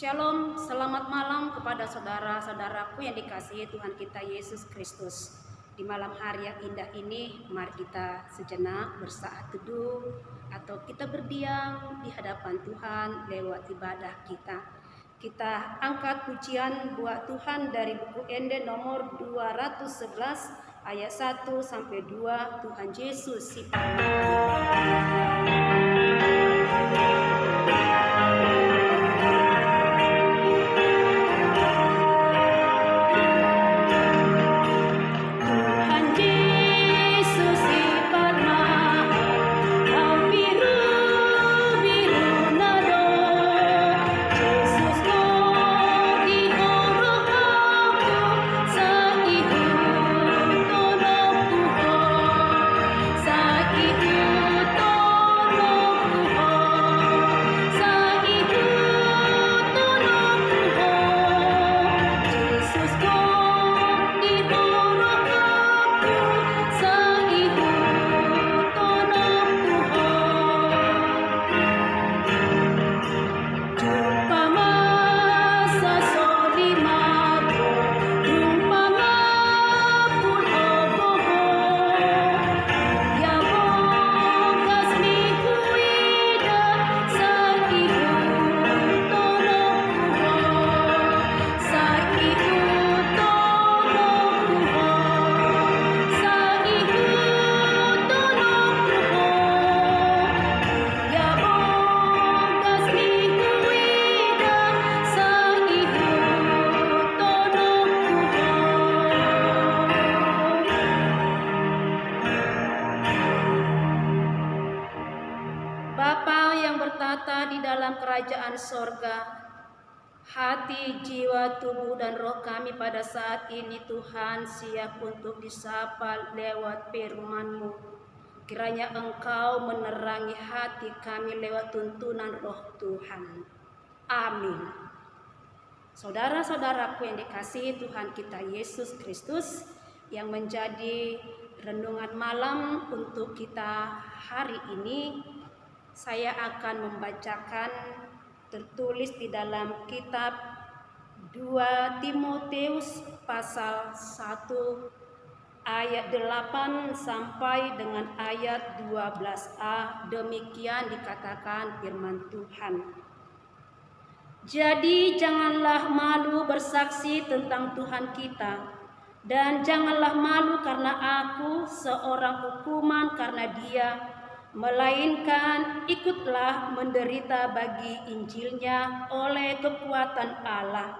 Shalom, selamat malam kepada saudara-saudaraku yang dikasihi Tuhan kita Yesus Kristus. Di malam hari yang indah ini, mari kita sejenak bersaat teduh atau kita berdiam di hadapan Tuhan lewat ibadah kita. Kita angkat pujian buat Tuhan dari buku Ende nomor 211 ayat 1 sampai 2. Tuhan Yesus si Bapa yang bertata di dalam kerajaan sorga, hati, jiwa, tubuh, dan roh kami pada saat ini Tuhan siap untuk disapa lewat firman-Mu. Kiranya Engkau menerangi hati kami lewat tuntunan roh Tuhan. Amin. Saudara-saudaraku yang dikasihi Tuhan kita Yesus Kristus, yang menjadi renungan malam untuk kita hari ini, saya akan membacakan tertulis di dalam kitab 2 Timotius pasal 1 ayat 8 sampai dengan ayat 12a. Demikian dikatakan firman Tuhan. Jadi janganlah malu bersaksi tentang Tuhan kita, dan janganlah malu karena aku seorang hukuman karena Dia, melainkan ikutlah menderita bagi Injilnya oleh kekuatan Allah.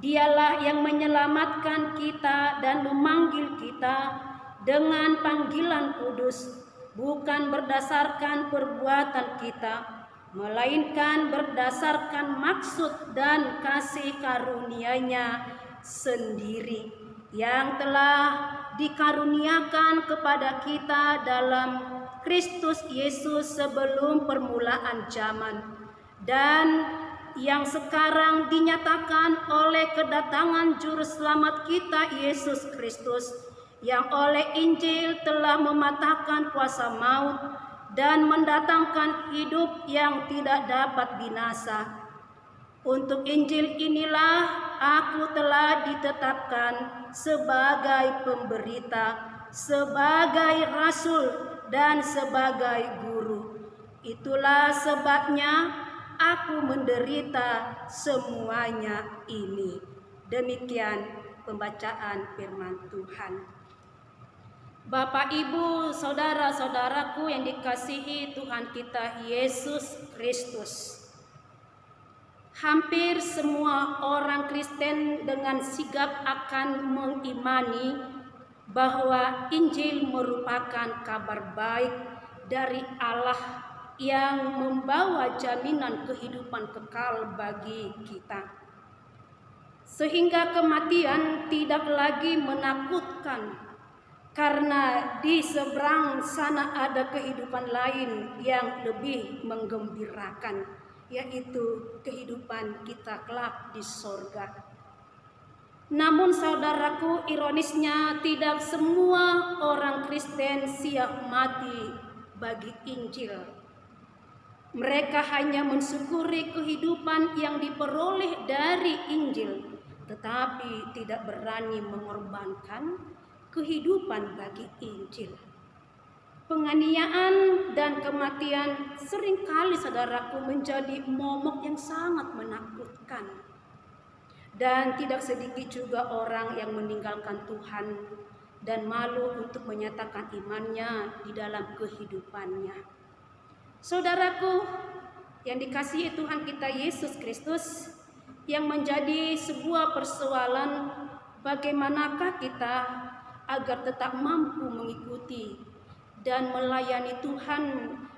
Dialah yang menyelamatkan kita dan memanggil kita dengan panggilan kudus, bukan berdasarkan perbuatan kita, melainkan berdasarkan maksud dan kasih karunia-Nya sendiri yang telah dikaruniakan kepada kita dalam Kristus Yesus sebelum permulaan zaman, dan yang sekarang dinyatakan oleh kedatangan Juru Selamat kita Yesus Kristus, yang oleh Injil telah mematahkan kuasa maut dan mendatangkan hidup yang tidak dapat binasa. Untuk Injil inilah aku telah ditetapkan sebagai pemberita, sebagai rasul, dan sebagai guru. Itulah sebabnya aku menderita semuanya ini. Demikian pembacaan firman Tuhan. Bapak, Ibu, saudara-saudaraku yang dikasihi Tuhan kita Yesus Kristus. Hampir semua orang Kristen dengan sigap akan mengimani bahwa Injil merupakan kabar baik dari Allah yang membawa jaminan kehidupan kekal bagi kita, sehingga kematian tidak lagi menakutkan, karena di seberang sana ada kehidupan lain yang lebih menggembirakan, yaitu kehidupan kita kelak di sorga. Namun saudaraku, ironisnya tidak semua orang Kristen siap mati bagi Injil. Mereka hanya mensyukuri kehidupan yang diperoleh dari Injil, tetapi tidak berani mengorbankan kehidupan bagi Injil. Penganiayaan dan kematian seringkali, saudaraku, menjadi momok yang sangat menakutkan. Dan tidak sedikit juga orang yang meninggalkan Tuhan dan malu untuk menyatakan imannya di dalam kehidupannya. Saudaraku yang dikasihi Tuhan kita Yesus Kristus, yang menjadi sebuah persoalan bagaimanakah kita agar tetap mampu mengikuti dan melayani Tuhan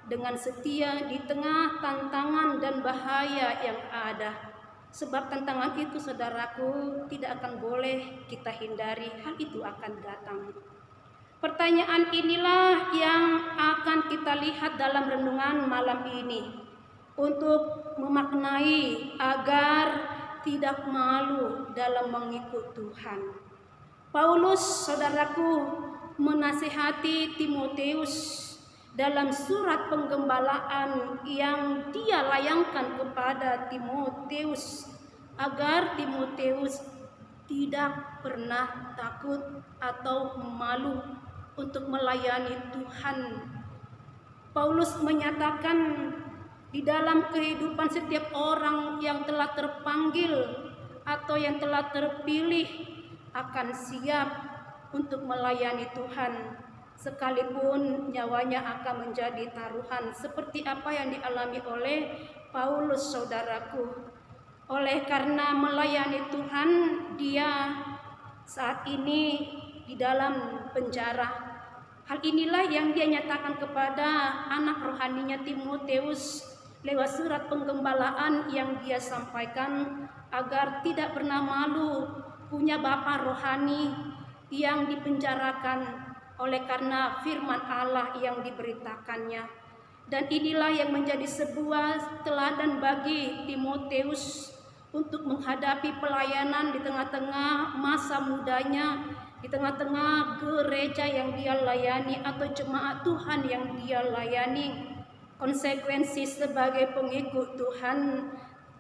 dengan setia di tengah tantangan dan bahaya yang ada. Sebab tantangan itu, saudaraku, tidak akan boleh kita hindari, hal itu akan datang. Pertanyaan inilah yang akan kita lihat dalam renungan malam ini untuk memaknai agar tidak malu dalam mengikut Tuhan. Paulus, saudaraku, menasihati Timotius dalam surat penggembalaan yang dia layangkan kepada Timotius agar Timotius tidak pernah takut atau malu untuk melayani Tuhan. Paulus menyatakan di dalam kehidupan setiap orang yang telah terpanggil atau yang telah terpilih akan siap untuk melayani Tuhan, sekalipun nyawanya akan menjadi taruhan, seperti apa yang dialami oleh Paulus, saudaraku. Oleh karena melayani Tuhan, dia saat ini di dalam penjara. Hal inilah yang dia nyatakan kepada anak rohaninya Timotius lewat surat penggembalaan yang dia sampaikan agar tidak pernah malu punya bapa rohani yang dipenjarakan oleh karena firman Allah yang diberitakannya. Dan inilah yang menjadi sebuah teladan bagi Timotius untuk menghadapi pelayanan di tengah-tengah masa mudanya, di tengah-tengah gereja yang dia layani atau jemaat Tuhan yang dia layani. Konsekuensi sebagai pengikut Tuhan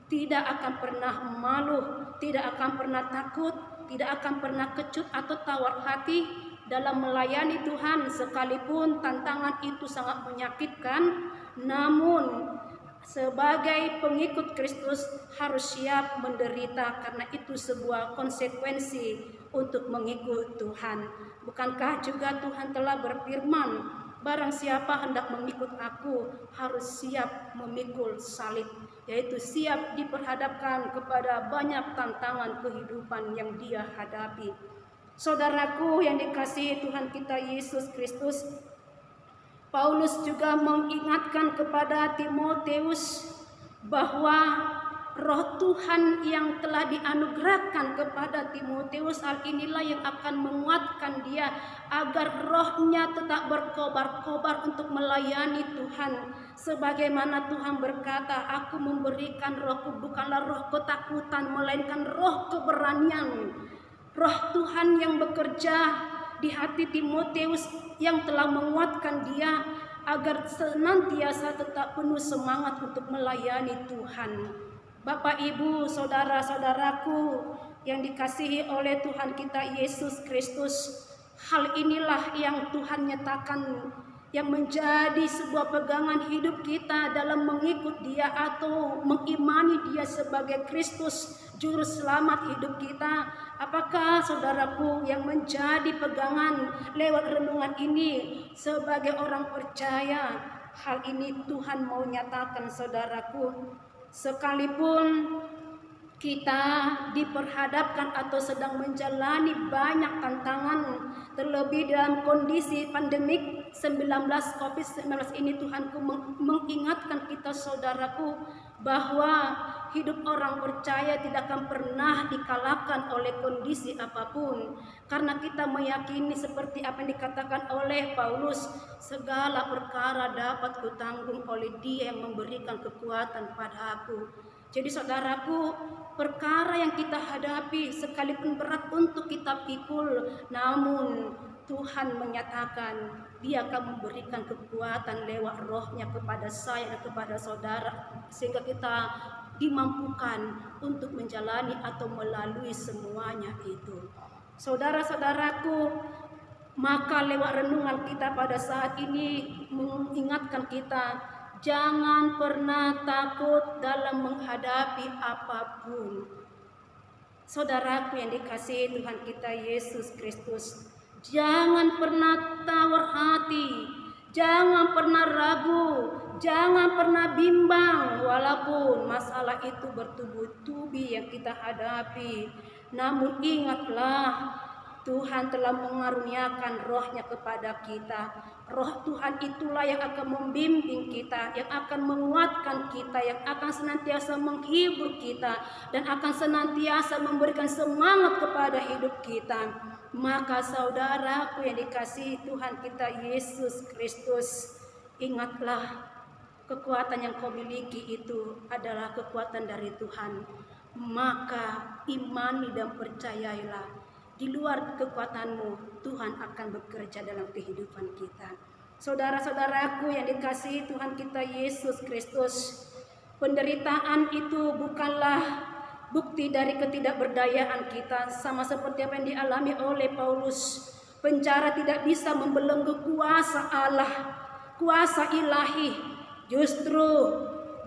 tidak akan pernah malu, tidak akan pernah takut, tidak akan pernah kecut atau tawar hati dalam melayani Tuhan, sekalipun tantangan itu sangat menyakitkan. Namun sebagai pengikut Kristus harus siap menderita, karena itu sebuah konsekuensi untuk mengikut Tuhan. Bukankah juga Tuhan telah berfirman, barang siapa hendak mengikut aku harus siap memikul salib, yaitu siap diperhadapkan kepada banyak tantangan kehidupan yang dia hadapi. Saudaraku yang dikasihi Tuhan kita Yesus Kristus, Paulus juga mengingatkan kepada Timotius bahwa Roh Tuhan yang telah dianugerahkan kepada Timotius, hal inilah yang akan menguatkan dia agar rohnya tetap berkobar-kobar untuk melayani Tuhan. Sebagaimana Tuhan berkata, aku memberikan rohku bukanlah roh ketakutan, melainkan roh keberanian. Roh Tuhan yang bekerja di hati Timotius yang telah menguatkan dia agar senantiasa tetap penuh semangat untuk melayani Tuhan. Bapak, Ibu, saudara-saudaraku yang dikasihi oleh Tuhan kita Yesus Kristus, hal inilah yang Tuhan nyatakan yang menjadi sebuah pegangan hidup kita dalam mengikut Dia atau mengimani Dia sebagai Kristus juru selamat hidup kita. Apakah saudaraku yang menjadi pegangan lewat renungan ini sebagai orang percaya? Hal ini Tuhan mau nyatakan, saudaraku, sekalipun kita diperhadapkan atau sedang menjalani banyak tantangan, terlebih dalam kondisi pandemik 19 ini, Tuhanku mengingatkan kita, saudaraku, bahwa hidup orang percaya tidak akan pernah dikalahkan oleh kondisi apapun, karena kita meyakini seperti apa yang dikatakan oleh Paulus, segala perkara dapat kutanggung oleh Dia yang memberikan kekuatan pada aku. Jadi saudaraku, perkara yang kita hadapi sekalipun berat untuk kita pikul, namun Tuhan menyatakan Dia akan memberikan kekuatan lewat rohnya kepada saya dan kepada saudara, sehingga kita dimampukan untuk menjalani atau melalui semuanya itu. Saudara-saudaraku, maka lewat renungan kita pada saat ini mengingatkan kita, jangan pernah takut dalam menghadapi apapun. Saudaraku yang dikasihi Tuhan kita Yesus Kristus, jangan pernah tawar hati, jangan pernah ragu, jangan pernah bimbang walaupun masalah itu bertubi-tubi yang kita hadapi. Namun ingatlah, Tuhan telah mengaruniakan rohnya kepada kita. Roh Tuhan itulah yang akan membimbing kita, yang akan menguatkan kita, yang akan senantiasa menghibur kita, dan akan senantiasa memberikan semangat kepada hidup kita. Maka saudaraku yang dikasihi Tuhan kita Yesus Kristus, ingatlah, kekuatan yang kau miliki itu adalah kekuatan dari Tuhan. Maka imani dan percayailah, di luar kekuatanmu Tuhan akan bekerja dalam kehidupan kita. Saudara-saudaraku yang dikasihi Tuhan kita Yesus Kristus, penderitaan itu bukanlah bukti dari ketidakberdayaan kita, sama seperti apa yang dialami oleh Paulus. Penjara tidak bisa membelenggu kuasa Allah, kuasa ilahi. Justru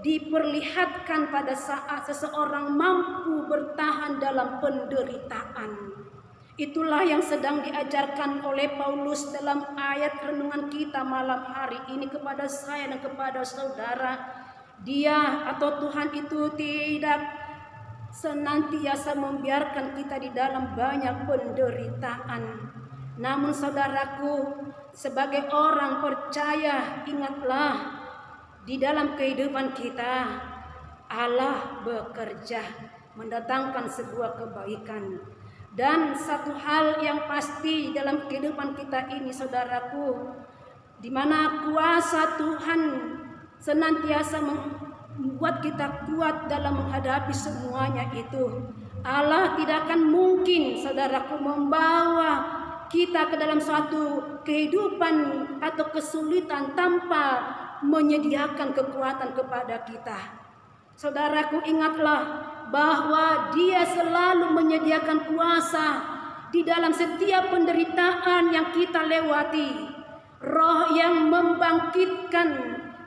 diperlihatkan pada saat seseorang mampu bertahan dalam penderitaan. Itulah yang sedang diajarkan oleh Paulus dalam ayat renungan kita malam hari ini kepada saya dan kepada saudara. Dia atau Tuhan itu tidak senantiasa membiarkan kita di dalam banyak penderitaan. Namun saudaraku, sebagai orang percaya, ingatlah, di dalam kehidupan kita Allah bekerja mendatangkan sebuah kebaikan. Dan satu hal yang pasti dalam kehidupan kita ini, saudaraku, di mana kuasa Tuhan senantiasa membuat kita kuat dalam menghadapi semuanya itu. Allah tidak akan mungkin, saudaraku, membawa kita ke dalam suatu kehidupan atau kesulitan tanpa menyediakan kekuatan kepada kita. Saudaraku, ingatlah bahwa Dia selalu menyediakan kuasa di dalam setiap penderitaan yang kita lewati. Roh yang membangkitkan,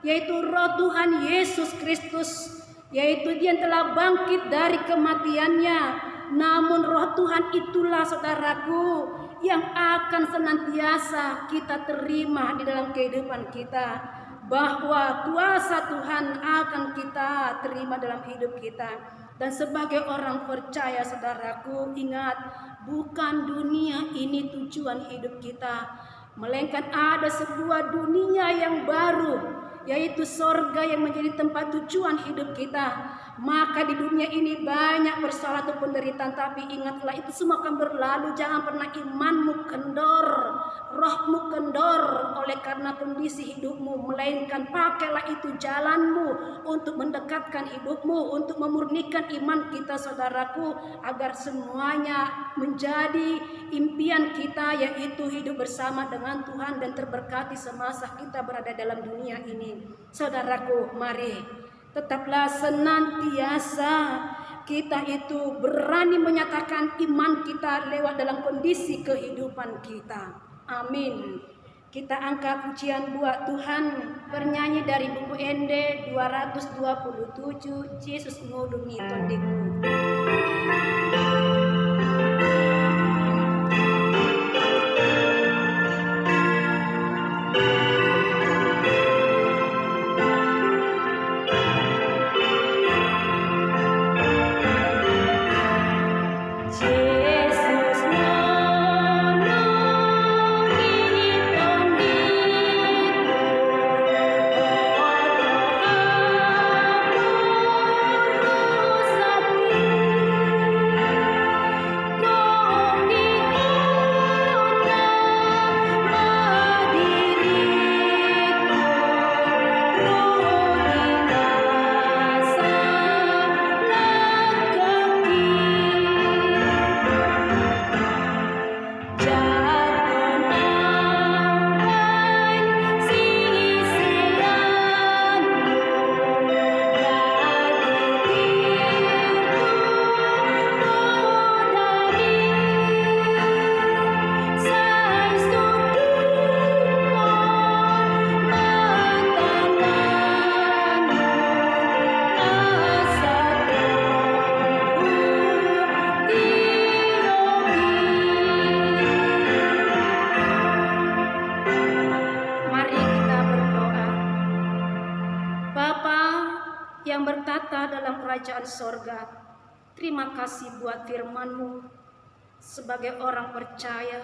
yaitu roh Tuhan Yesus Kristus, yaitu Dia yang telah bangkit dari kematiannya. Namun roh Tuhan itulah, saudaraku, yang akan senantiasa kita terima di dalam kehidupan kita, bahwa kuasa Tuhan akan kita terima dalam hidup kita. Dan sebagai orang percaya, saudaraku, ingat, bukan dunia ini tujuan hidup kita, melainkan ada sebuah dunia yang baru, yaitu sorga yang menjadi tempat tujuan hidup kita. Maka di dunia ini banyak persoalan atau penderitaan, tapi ingatlah itu semua akan berlalu. Jangan pernah imanmu kendor, rohmu kendor oleh karena kondisi hidupmu, melainkan pakailah itu jalanmu untuk mendekatkan hidupmu, untuk memurnikan iman kita, saudaraku, agar semuanya menjadi impian kita, yaitu hidup bersama dengan Tuhan dan terberkati semasa kita berada dalam dunia ini. Saudaraku, mari tetaplah senantiasa kita itu berani menyatakan iman kita lewat dalam kondisi kehidupan kita. Amin. Kita angkat pujian buat Tuhan, bernyanyi dari buku Ende 227, Yesus ngulungi tondeku. Sakit kerajaan sorga. Terima kasih buat firman-Mu. Sebagai orang percaya,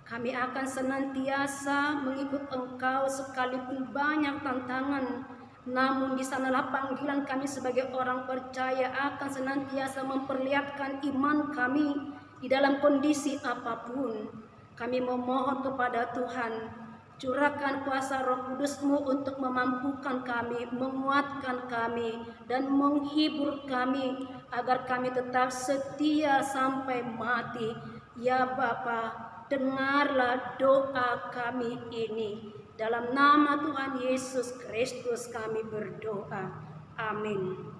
kami akan senantiasa mengikut Engkau sekalipun banyak tantangan. Namun di sanalah panggilan kami sebagai orang percaya akan senantiasa memperlihatkan iman kami di dalam kondisi apapun. Kami memohon kepada Tuhan, curahkan kuasa Roh Kudus-Mu untuk memampukan kami, menguatkan kami, dan menghibur kami agar kami tetap setia sampai mati. Ya Bapa, dengarlah doa kami ini. Dalam nama Tuhan Yesus Kristus kami berdoa. Amin.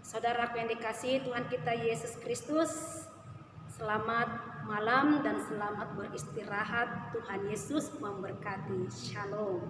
Saudaraku yang dikasihi Tuhan kita Yesus Kristus, selamat malam dan selamat beristirahat. Tuhan Yesus memberkati. Shalom.